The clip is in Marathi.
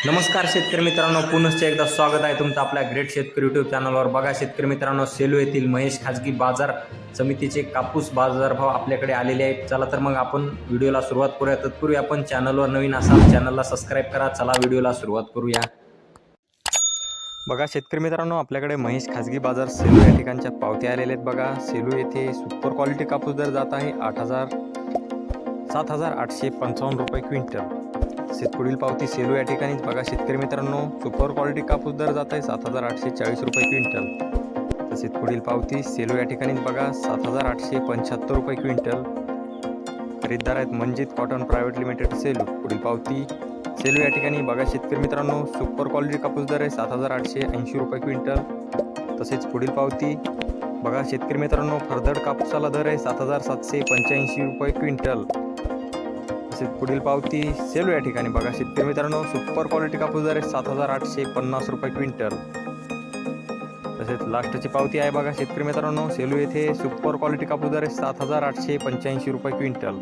नमस्कार शेतकरी मित्रांनो, पुनश्च एकदा स्वागत आहे तुमचं आपल्या ग्रेट शेतकरी यूट्यूब चॅनलवर। बघा शेतकरी मित्रांनो, सेलू येथील महेश खाजगी बाजार समितीचे कापूस बाजारभाव आपल्याकडे आलेले आहेत। चला तर मग आपण व्हिडिओला सुरुवात करूया। तत्पूर्वी आपण चॅनलवर नवीन असाल चॅनलला सबस्क्राईब करा। चला व्हिडिओला सुरुवात करूया। बघा शेतकरी मित्रांनो, आपल्याकडे महेश खाजगी बाजार सेलू या ठिकाणच्या पावत्या आलेल्या आहेत। बघा सेलू येथे सुपर क्वालिटी कापूस दर जात आहे 7,855 रुपये क्विंटल। तसेच पुढील पावती सेलू या ठिकाणीच बघा शेतकरी मित्रांनो, सुपर क्वालिटी कापूस दर जात आहे 7,840 रुपये क्विंटल। तसेच पुढील पावती सेलू या ठिकाणीच बघा 7,875 रुपये क्विंटल। खरेदीदार आहेत Manjit cotton private limited Selu. पुढील पावती सेलू या ठिकाणी बघा शेतकरी मित्रांनो, सुपर क्वालिटी कापूस दर आहे 7,880 रुपये क्विंटल। तसेच पुढील पावती बघा शेतकरी मित्रांनो, फरदड कापूसाला दर आहे 7,785 रुपये क्विंटल। तसेच पुढील पावती सेलू या ठिकाणी बघा शेतकरी मित्रांनो, सुपर क्वालिटी कापूस दर आहे 7,850 रुपये क्विंटल। तसेच लास्टची पावती आहे बघा शेतकरी मित्रांनो, सेलू येथे सुपर क्वालिटी कापूस दर आहे 7,885 रुपये क्विंटल।